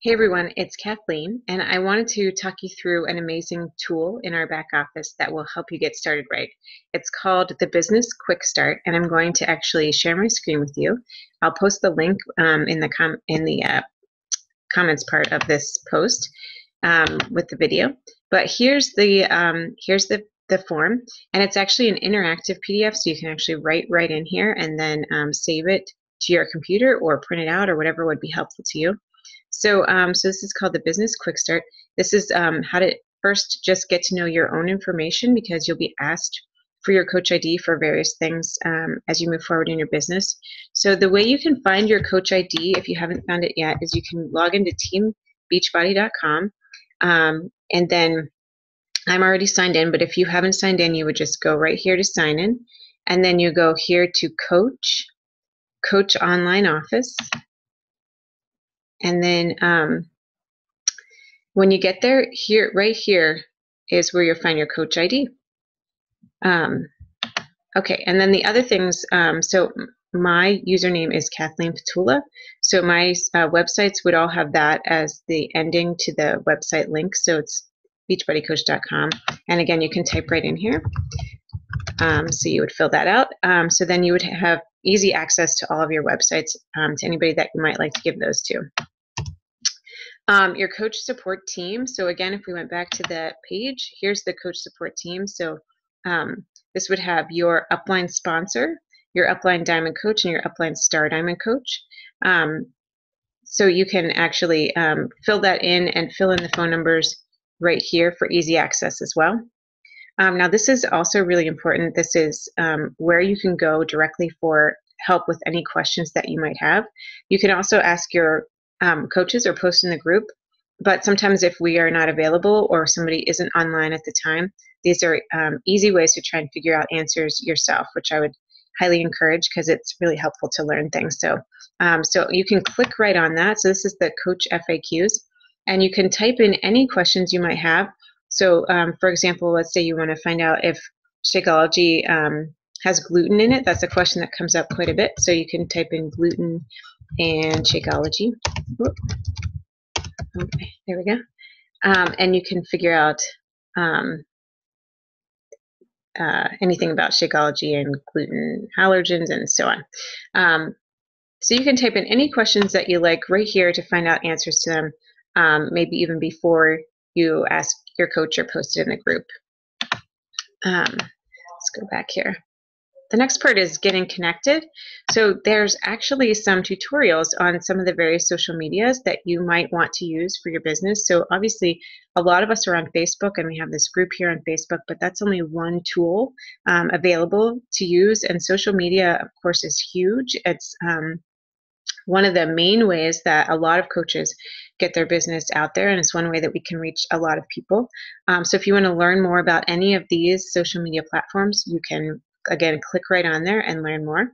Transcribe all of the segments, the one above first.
Hey everyone, it's Kathleen, and I wanted to talk you through an amazing tool in our back office that will help you get started right. It's called the Business Quick Start, and I'm going to actually share my screen with you. I'll post the link in the comments part of this post with the video. But here's the form, and it's actually an interactive PDF, so you can actually write right in here and then save it to your computer or print it out or whatever would be helpful to you. So this is called the Business Quick Start. This is how to first just get to know your own information, because you'll be asked for your Coach ID for various things as you move forward in your business. So the way you can find your Coach ID, if you haven't found it yet, is you can log into teambeachbody.com, and then I'm already signed in, but if you haven't signed in, you would just go right here to sign in, and then you go here to Coach Online Office, and then when you get there, right here is where you'll find your Coach ID. Okay, and then the other things, so my username is Kathleen Petula, so my websites would all have that as the ending to the website link, so it's beachbodycoach.com, and again, you can type right in here, so you would fill that out, so then you would have easy access to all of your websites, to anybody that you might like to give those to. Your coach support team. So again, if we went back to the page, here's the coach support team. So this would have your upline sponsor, your upline diamond coach, and your upline star diamond coach. So you can actually fill that in and fill in the phone numbers right here for easy access as well. Now this is also really important. This is where you can go directly for help with any questions that you might have. You can also ask your coaches or post in the group, but sometimes if we are not available or somebody isn't online at the time, these are easy ways to try and figure out answers yourself, which I would highly encourage because it's really helpful to learn things. So you can click right on that. So this is the Coach FAQs, and you can type in any questions you might have. So for example, let's say you want to find out if Shakeology has gluten in it. That's a question that comes up quite a bit. So you can type in gluten and Shakeology. Okay, there we go. And you can figure out anything about Shakeology and gluten allergens and so on. So you can type in any questions that you like right here to find out answers to them, maybe even before you ask your coach or post it in the group. Let's go back here. The next part is getting connected. So there's actually some tutorials on some of the various social medias that you might want to use for your business. So obviously a lot of us are on Facebook, and we have this group here on Facebook, but that's only one tool available to use. And social media, of course, is huge. It's one of the main ways that a lot of coaches get their business out there, and it's one way that we can reach a lot of people. So if you want to learn more about any of these social media platforms, you can, again, click right on there and learn more.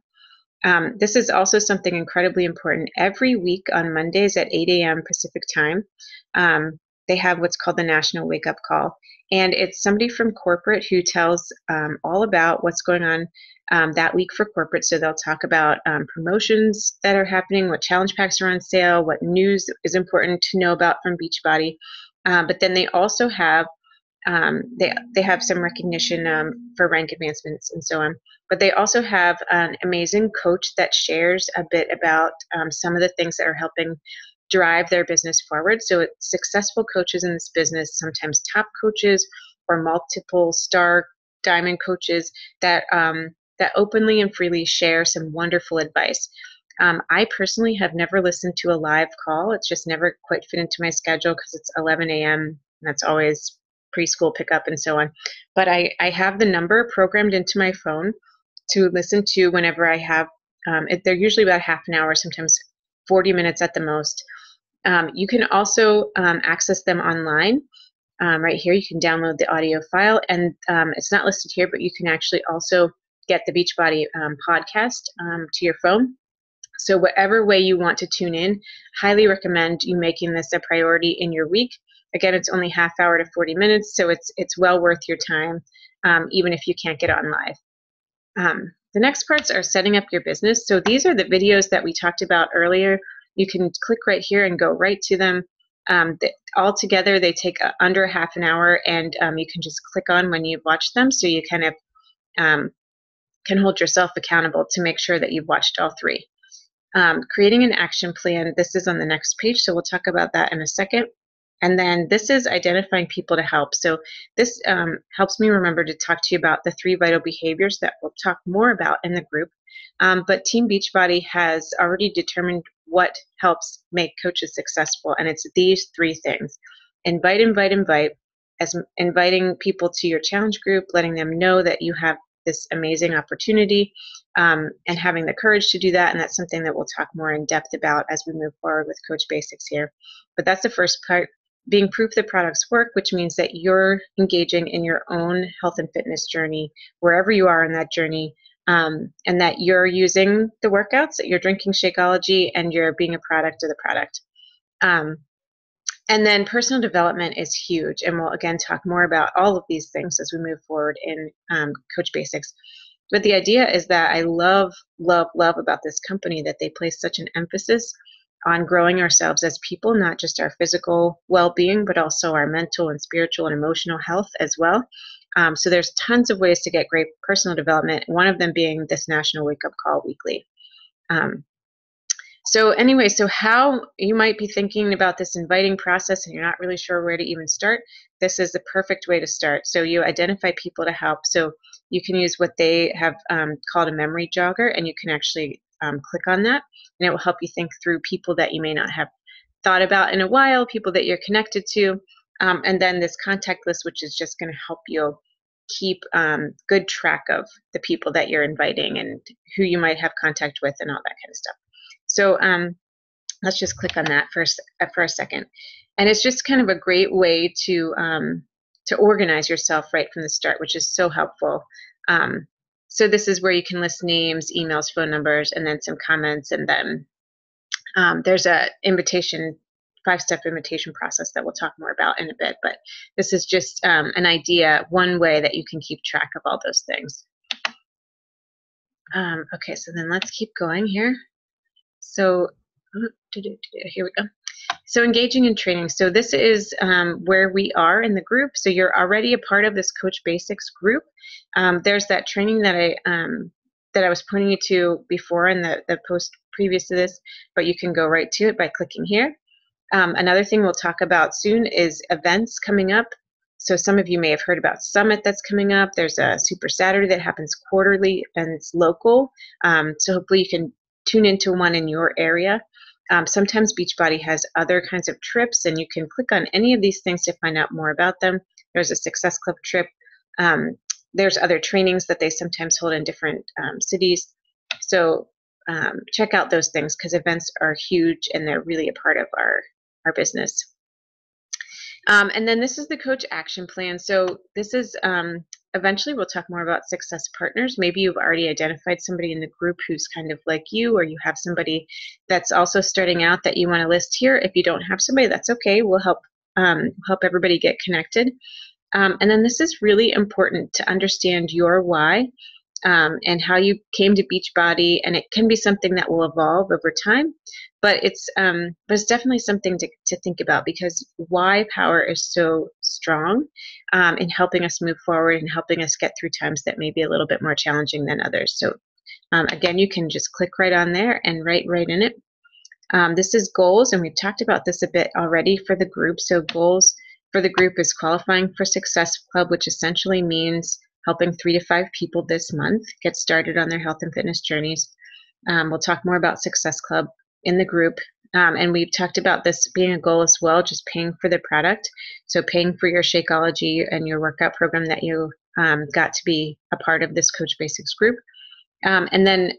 This is also something incredibly important. Every week on Mondays at 8 a.m. Pacific time, they have what's called the National Wake Up Call. And it's somebody from corporate who tells all about what's going on that week for corporate. So they'll talk about promotions that are happening, what challenge packs are on sale, what news is important to know about from Beachbody. But then they also have they have some recognition for rank advancements and so on. But they also have an amazing coach that shares a bit about some of the things that are helping drive their business forward. So it's successful coaches in this business, sometimes top coaches or multiple star diamond coaches that that openly and freely share some wonderful advice. I personally have never listened to a live call. It's just never quite fit into my schedule because it's 11 a.m. and that's always preschool pickup and so on. But I have the number programmed into my phone to listen to whenever I have, they're usually about half an hour, sometimes 40 minutes at the most. You can also access them online. Right here, you can download the audio file, and it's not listed here, but you can actually also get the Beachbody podcast to your phone. So whatever way you want to tune in, highly recommend you making this a priority in your week. Again, it's only half hour to 40 minutes, so it's well worth your time, even if you can't get on live. The next parts are setting up your business. So these are the videos that we talked about earlier. You can click right here and go right to them. All together, they take under half an hour, and you can just click on when you've watched them, so you kind of um, can hold yourself accountable to make sure that you've watched all three. Creating an action plan, this is on the next page, so we'll talk about that in a second. And then this is identifying people to help. So this helps me remember to talk to you about the 3 vital behaviors that we'll talk more about in the group. But Team Beachbody has already determined what helps make coaches successful, and it's these 3 things. Invite, invite, invite, as inviting people to your challenge group, letting them know that you have this amazing opportunity, and having the courage to do that. And that's something that we'll talk more in depth about as we move forward with Coach Basics here. But that's the first part. Being proof that products work, which means that you're engaging in your own health and fitness journey, wherever you are in that journey, and that you're using the workouts, that you're drinking Shakeology, and you're being a product of the product. And then personal development is huge, and we'll again talk more about all of these things as we move forward in Coach Basics. But the idea is that I love, love, love about this company that they place such an emphasis on growing ourselves as people, not just our physical well-being, but also our mental and spiritual and emotional health as well. So there's tons of ways to get great personal development, one of them being this National Wake Up Call Weekly. So anyway, so how you might be thinking about this inviting process and you're not really sure where to even start, this is the perfect way to start. So you identify people to help. So you can use what they have called a memory jogger, and you can actually click on that, and it will help you think through people that you may not have thought about in a while, people that you're connected to, and then this contact list, which is just going to help you keep good track of the people that you're inviting and who you might have contact with and all that kind of stuff. So let's just click on that for a second. And it's just kind of a great way to organize yourself right from the start, which is so helpful. So this is where you can list names, emails, phone numbers, and then some comments. And then there's a invitation, 5-step invitation process that we'll talk more about in a bit. But this is just an idea, one way that you can keep track of all those things. Okay, so then let's keep going here. So here we go. So engaging in training. So this is where we are in the group. So you're already a part of this Coach Basics group. There's that training that I was pointing you to before in the post previous to this, but you can go right to it by clicking here. Another thing we'll talk about soon is events coming up. So some of you may have heard about Summit that's coming up. There's a Super Saturday that happens quarterly, and it's local. So hopefully you can tune into one in your area. Sometimes Beachbody has other kinds of trips, and you can click on any of these things to find out more about them. There's a Success Club trip. There's other trainings that they sometimes hold in different cities. So check out those things, because events are huge and they're really a part of our business. And then this is the Coach Action Plan. So this is eventually we'll talk more about success partners. Maybe you've already identified somebody in the group who's kind of like you, or you have somebody that's also starting out that you want to list here. If you don't have somebody, that's okay. We'll help everybody get connected. And then this is really important to understand your why and how you came to Beachbody. And it can be something that will evolve over time, but it's definitely something to think about, because why power is so strong in helping us move forward and helping us get through times that may be a little bit more challenging than others. So again, you can just click right on there and write right in it. This is goals, and we've talked about this a bit already for the group. So goals for the group is qualifying for Success Club, which essentially means helping 3 to 5 people this month get started on their health and fitness journeys. We'll talk more about Success Club in the group. And we've talked about this being a goal as well, just paying for the product. So paying for your Shakeology and your workout program that you got to be a part of this Coach Basics group. And then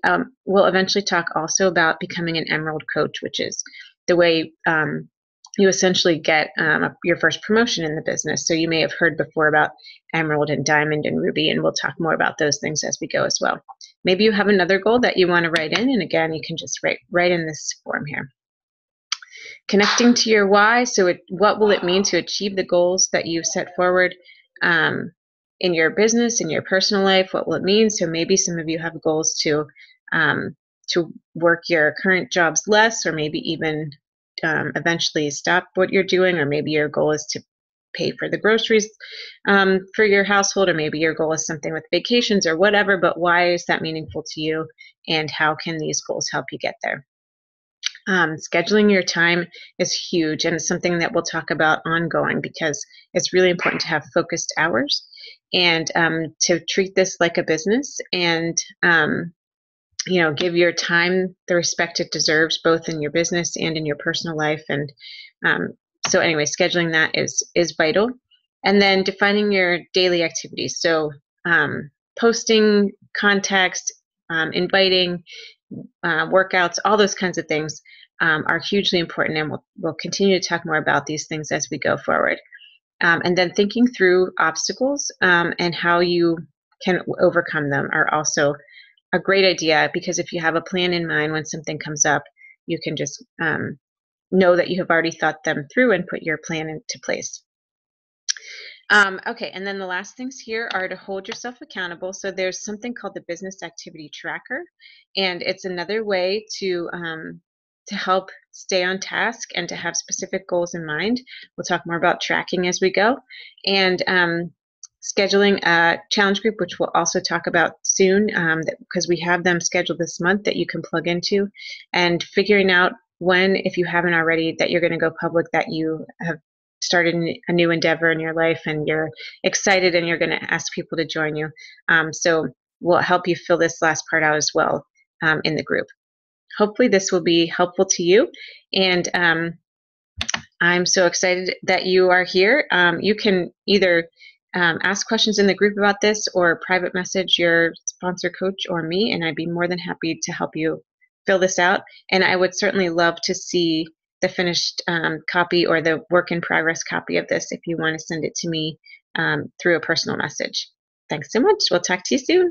we'll eventually talk also about becoming an Emerald coach, which is the way you essentially get your first promotion in the business. So you may have heard before about Emerald and Diamond and Ruby, and we'll talk more about those things as we go as well. Maybe you have another goal that you want to write in, and again, you can just write in this form here. Connecting to your why. So what will it mean to achieve the goals that you've set forward in your business, in your personal life? What will it mean? So maybe some of you have goals to work your current jobs less, or maybe even eventually stop what you're doing, or maybe your goal is to pay for the groceries for your household, or maybe your goal is something with vacations or whatever, but why is that meaningful to you, and how can these goals help you get there? Scheduling your time is huge, and it's something that we'll talk about ongoing because it's really important to have focused hours and to treat this like a business, and give your time the respect it deserves, both in your business and in your personal life. And um, so, anyway, scheduling that is vital, and then defining your daily activities. So, posting, context, inviting, workouts, all those kinds of things are hugely important, and we'll continue to talk more about these things as we go forward. And then thinking through obstacles and how you can overcome them are also a great idea, because if you have a plan in mind when something comes up, you can just know that you have already thought them through and put your plan into place. Okay, and then the last things here are to hold yourself accountable. So there's something called the Business Activity Tracker, and it's another way to help stay on task and to have specific goals in mind. We'll talk more about tracking as we go, and scheduling a challenge group, which we'll also talk about soon, because we have them scheduled this month that you can plug into, and figuring out when, if you haven't already, that you're going to go public, that you have started a new endeavor in your life and you're excited and you're going to ask people to join you. So we'll help you fill this last part out as well in the group. Hopefully this will be helpful to you, and I'm so excited that you are here. You can either ask questions in the group about this or private message your sponsor coach or me, and I'd be more than happy to help you fill this out. And I would certainly love to see the finished copy or the work in progress copy of this if you want to send it to me through a personal message. Thanks so much. We'll talk to you soon.